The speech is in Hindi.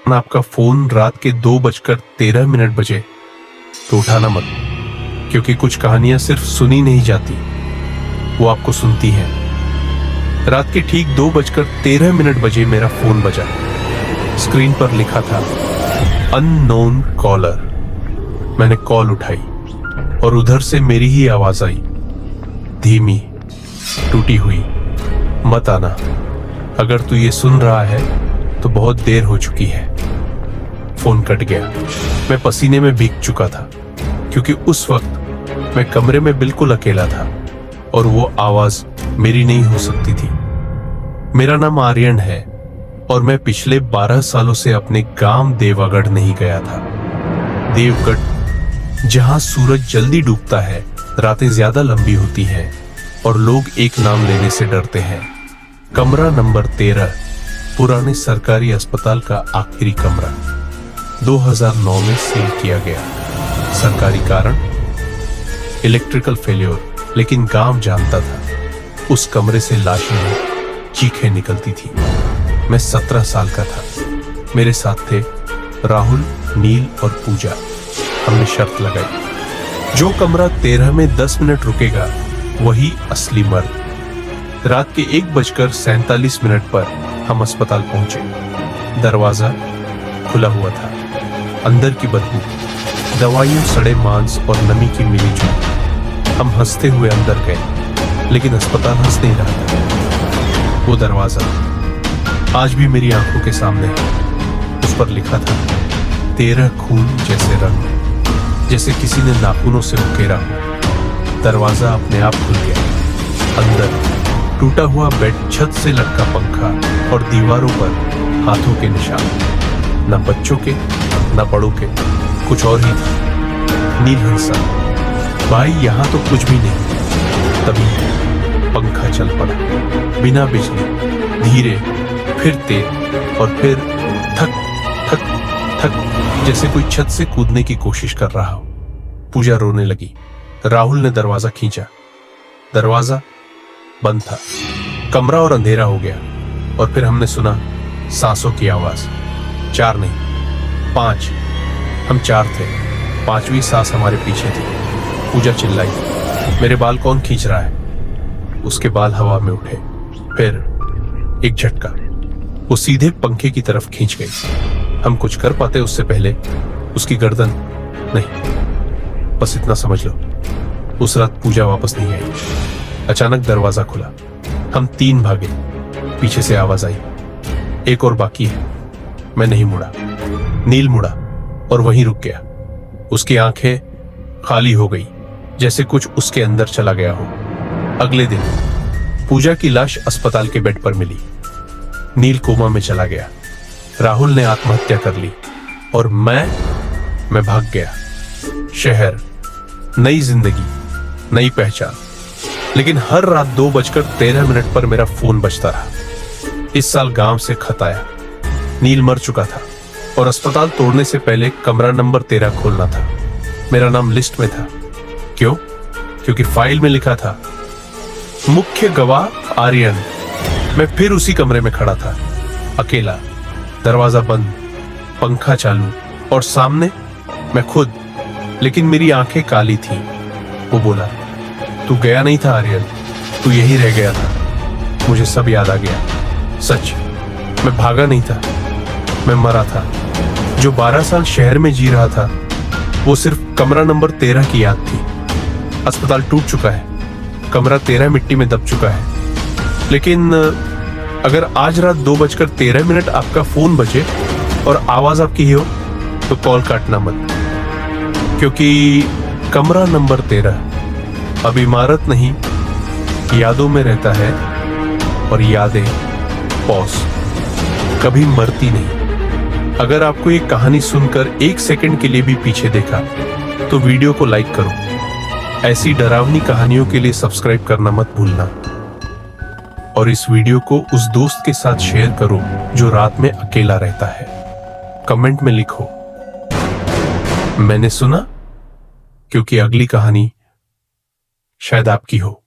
आपका फोन रात के 2:13 बजे तो उठाना मत, क्योंकि कुछ कहानियां सिर्फ सुनी नहीं जाती, वो आपको सुनती हैं। रात के ठीक 2:13 बजे मेरा फोन बजा। स्क्रीन पर लिखा था अननोन कॉलर। मैंने कॉल उठाई और उधर से मेरी ही आवाज आई, धीमी, टूटी हुई, मत आना। अगर तू ये सुन रहा है तो बहुत देर हो चुकी है। फोन कट गया। मैं पसीने में भीग चुका था, क्योंकि उस वक्त मैं कमरे में बिल्कुल अकेला था और वो आवाज मेरी नहीं हो सकती थी। मेरा नाम आर्यन है और मैं पिछले 12 सालों से अपने गांव देवागढ़ नहीं गया था। देवगढ़, जहां सूरज जल्दी डूबता है, रातें ज्यादा लंबी होती हैं और लोग एक नाम लेने से डरते हैं। कमरा नंबर 13, पुराने सरकारी अस्पताल का आखिरी कमरा, 2009 में सील किया गया। सरकारी कारण इलेक्ट्रिकल फेल्योर, लेकिन गांव जानता था उस कमरे से लाशें नहीं, चीखें निकलती थी। मैं 17 साल का था। मेरे साथ थे राहुल, नील और पूजा। हमने शर्त लगाई, जो कमरा 13 में 10 मिनट रुकेगा वही असली मर्द। रात के 1:47 पर हम अस्पताल पहुंचे। दरवाजा खुला हुआ था। अंदर की बदबू, दवाइयों, सड़े मांस और नमी की मिलीजुली। हम हंसते हुए अंदर गए, लेकिन अस्पताल हंस नहीं रहा था। वो दरवाजा आज भी मेरी आंखों के सामने है। उस पर लिखा था 13 खून जैसे रंग, जैसे किसी ने नाखूनों से उकेरा हो। दरवाजा अपने आप खुल गया। अंदर टूटा हुआ बेड, छत से लटका पंखा और दीवारों पर हाथों के निशान। न बच्चों के, न बड़ों के, कुछ और ही था। नील हंसा, भाई यहाँ तो कुछ भी नहीं। तभी पंखा चल पड़ा, बिना बिजली, धीरे, फिर तेज और फिर थक थक थक, जैसे कोई छत से कूदने की कोशिश कर रहा हो। पूजा रोने लगी। राहुल ने दरवाजा खींचा। दरवाजा बंद था। कमरा और अंधेरा हो गया और फिर हमने सुना सांसों की आवाज। 4 नहीं, 5। हम 4 थे। 5वीं सांस हमारे पीछे थी। पूजा चिल्लाई, मेरे बाल कौन खींच रहा है? उसके बाल हवा में उठे। फिर एक झटका, वो सीधे पंखे की तरफ खींच गई। हम कुछ कर पाते उससे पहले उसकी गर्दन नहीं, बस इतना समझ लो, उस रात पूजा वापस नहीं आई। अचानक दरवाजा खुला। हम 3 भागे। पीछे से आवाज आई, एक और बाकी है। मैं नहीं मुड़ा। नील मुड़ा और वहीं रुक गया। उसकी आंखें खाली हो गई, जैसे कुछ उसके अंदर चला गया हो। अगले दिन पूजा की लाश अस्पताल के बेड पर मिली। नील कोमा में चला गया। राहुल ने आत्महत्या कर ली और मैं भाग गया। शहर, नई जिंदगी, नई पहचान। लेकिन हर रात 2:13 पर मेरा फोन बजता रहा। इस साल गांव से खत आया। नील मर चुका था और अस्पताल तोड़ने से पहले कमरा नंबर 13 खोलना था। मेरा नाम लिस्ट में था। क्यों? क्योंकि फाइल में लिखा था मुख्य गवाह आर्यन। मैं फिर उसी कमरे में खड़ा था, अकेला। दरवाजा बंद, पंखा चालू और सामने मैं खुद, लेकिन मेरी आंखें काली थी। वो बोला, तू गया नहीं था आर्यन, तू यही रह गया था। मुझे सब याद आ गया। सच, मैं भागा नहीं था, मैं मरा था। जो 12 साल शहर में जी रहा था, वो सिर्फ कमरा नंबर 13 की याद थी। अस्पताल टूट चुका है, कमरा 13 मिट्टी में दब चुका है। लेकिन अगर आज रात 2:13 आपका फोन बजे और आवाज आपकी ही हो, तो कॉल काटना मत, क्योंकि कमरा नंबर 13 अब इमारत नहीं, यादों में रहता है और यादें पॉज कभी मरती नहीं। अगर आपको ये कहानी सुनकर 1 सेकंड के लिए भी पीछे देखा, तो वीडियो को लाइक करो। ऐसी डरावनी कहानियों के लिए सब्सक्राइब करना मत भूलना। और इस वीडियो को उस दोस्त के साथ शेयर करो जो रात में अकेला रहता है। कमेंट में लिखो, मैंने सुना, क्योंकि अगली कहानी शायद आपकी हो।